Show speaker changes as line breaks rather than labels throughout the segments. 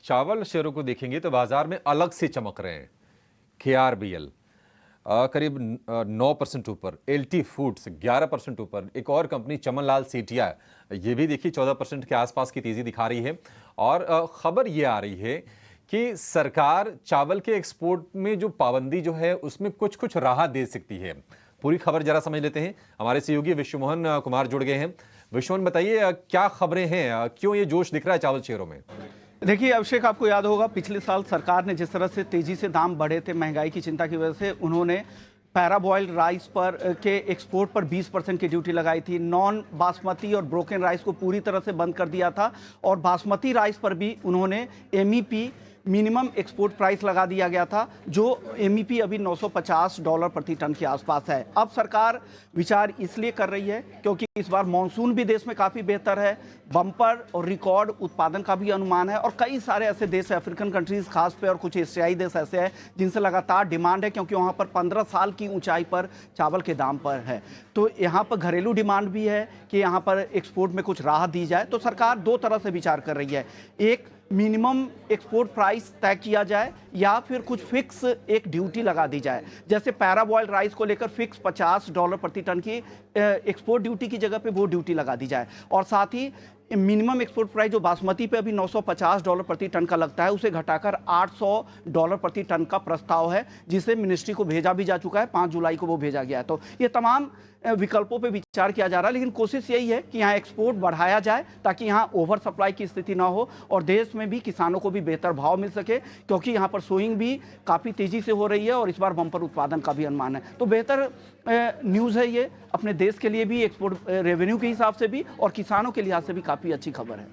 चावल शेयरों को देखेंगे तो बाजार में अलग से चमक रहे हैं। KRBL करीब 9% ऊपर, LT फूड्स 11% ऊपर, एक और कंपनी चमनलाल सेठिया ये भी देखिए 14% के आसपास की तेजी दिखा रही है। और खबर ये आ रही है कि सरकार चावल के एक्सपोर्ट में जो पाबंदी जो है उसमें कुछ कुछ राहत दे सकती है। पूरी खबर जरा समझ लेते हैं। हमारे सहयोगी विश्वमोहन कुमार जुड़ गए हैं। विश्वमोहन बताइए, क्या खबरें हैं, क्यों ये जोश दिख रहा है चावल शेयरों में?
देखिए अभिषेक, आपको याद होगा पिछले साल सरकार ने जिस तरह से तेजी से दाम बढ़े थे महंगाई की चिंता की वजह से, उन्होंने पैराबॉइल्ड राइस पर के एक्सपोर्ट पर 20% की ड्यूटी लगाई थी। नॉन बासमती और ब्रोकन राइस को पूरी तरह से बंद कर दिया था और बासमती राइस पर भी उन्होंने MEP मिनिमम एक्सपोर्ट प्राइस लगा दिया गया था, जो MEP अभी $950 प्रति टन के आसपास है। अब सरकार विचार इसलिए कर रही है क्योंकि इस बार मानसून भी देश में काफ़ी बेहतर है, बम्पर और रिकॉर्ड उत्पादन का भी अनुमान है और कई सारे ऐसे देश है, अफ्रीकन कंट्रीज खास पे और कुछ एशियाई देश ऐसे हैं जिनसे लगातार डिमांड है क्योंकि वहाँ पर 15 साल की ऊंचाई पर चावल के दाम पर है। तो यहाँ पर घरेलू डिमांड भी है कि यहाँ पर एक्सपोर्ट में कुछ राहत दी जाए। तो सरकार दो तरह से विचार कर रही है, एक मिनिमम एक्सपोर्ट प्राइस तय किया जाए या फिर कुछ फिक्स एक ड्यूटी लगा दी जाए। जैसे पैराबॉइल्ड राइस को लेकर फिक्स $50 प्रति टन की एक्सपोर्ट ड्यूटी की जगह पे वो ड्यूटी लगा दी जाए और साथ ही मिनिमम एक्सपोर्ट प्राइस जो बासमती पे अभी $950 प्रति टन का लगता है उसे घटाकर $800 प्रति टन का प्रस्ताव है, जिसे मिनिस्ट्री को भेजा भी जा चुका है। 5 जुलाई को वो भेजा गया है। तो ये तमाम विकल्पों पे विचार किया जा रहा है, लेकिन कोशिश यही है कि यहाँ एक्सपोर्ट बढ़ाया जाए ताकि यहाँ ओवर सप्लाई की स्थिति ना हो और देश में भी किसानों को भी बेहतर भाव मिल सके, क्योंकि यहाँ पर सोइंग भी काफ़ी तेज़ी से हो रही है और इस बार बम्पर उत्पादन का भी अनुमान है। तो बेहतर न्यूज़ है ये अपने देश के लिए भी, एक्सपोर्ट रेवेन्यू के हिसाब से भी और किसानों के लिहाज से भी काफ़ी अच्छी खबर है।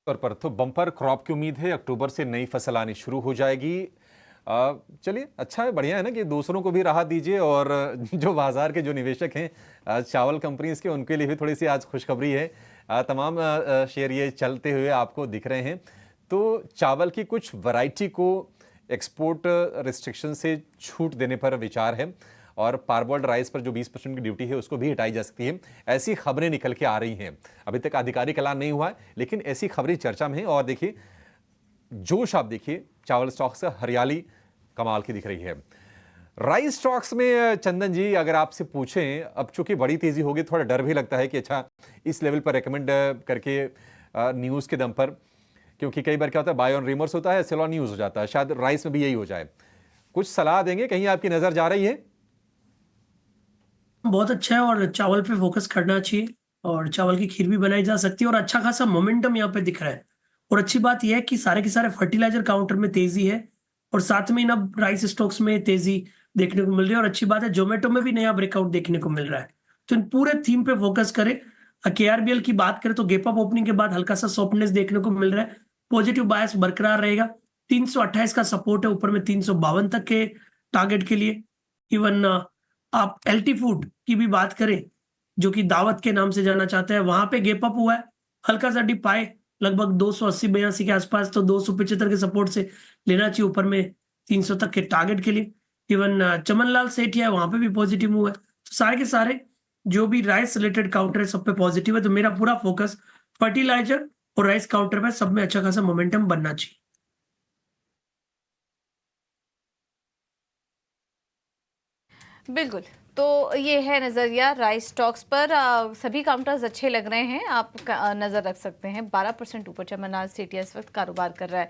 पर तो बम्पर क्रॉप की उम्मीद है, अक्टूबर से नई फसल आनी शुरू हो जाएगी। चलिए, अच्छा है, बढ़िया है ना कि दूसरों को भी राहत दीजिए और जो बाजार के जो निवेशक हैं चावल कंपनीज के, उनके लिए भी थोड़ी सी आज खुशखबरी है। तमाम शेयर ये चलते हुए आपको दिख रहे हैं। तो चावल की कुछ वैरायटी को एक्सपोर्ट रिस्ट्रिक्शन से छूट देने पर विचार है और पारबॉइल्ड राइस पर जो 20% की ड्यूटी है उसको भी हटाई जा सकती है। ऐसी खबरें निकल के आ रही हैं। अभी तक आधिकारिक ऐलान नहीं हुआ है, लेकिन ऐसी खबरें चर्चा में हैं। और देखिए जोश, आप देखिए चावल स्टॉक्स से हरियाली कमाल की दिख रही है। राइस स्टॉक्स में चंदन जी, अगर आपसे पूछें, अब चूंकि बड़ी तेजी होगी, थोड़ा डर भी लगता है कि अच्छा इस लेवल पर रेकमेंड करके न्यूज़ के दम पर, क्योंकि कई बार क्या होता है बाय ऑन रिमर्स होता है, सेल ऑन न्यूज़ हो जाता है। शायद राइस में भी यही हो जाए। कुछ सलाह देंगे, कहीं आपकी नजर जा रही है?
बहुत अच्छा है और चावल पे फोकस करना चाहिए और चावल की खीर भी बनाई जा सकती है और अच्छा खासा मोमेंटम यहाँ पे दिख रहा है। और अच्छी बात यह है कि सारे के सारे फर्टिलाइजर काउंटर में तेजी है और साथ में अब राइस स्टॉक्स में तेजी देखने को मिल रही है और अच्छी बात है जोमेटो में भी नया ब्रेकआउट देखने को मिल रहा है। तो इन पूरे थीम पे फोकस करें। KRBL की बात करें तो गैप अप ओपनिंग के बाद हल्का सा सॉफ्टनेस देखने को मिल रहा है, पॉजिटिव बायस बरकरार रहेगा। 328 का सपोर्ट है, ऊपर में 352 तक के टारगेट के लिए। इवन आप LT फूड की भी बात करें, जो कि दावत के नाम से जाना चाहते हैं, वहां पे गैप अप हुआ है, हल्का सा डिप आए लगभग 280-82 के आसपास, तो 275 के सपोर्ट से लेना चाहिए, ऊपर में 300 तक के टारगेट के लिए। इवन चमनलाल सेठिया है, वहां पे भी पॉजिटिव हुआ है। तो सारे के सारे जो भी राइस रिलेटेड काउंटर है सब पे पॉजिटिव है। तो मेरा पूरा फोकस फर्टिलाइजर और राइस काउंटर पे, सब में अच्छा खासा मोमेंटम बनना चाहिए।
बिल्कुल, तो ये है नज़रिया राइस स्टॉक्स पर। सभी काउंटर्स अच्छे लग रहे हैं, आप नज़र रख सकते हैं। 12% ऊपर चमनलाल सेठिया इस वक्त कारोबार कर रहा है।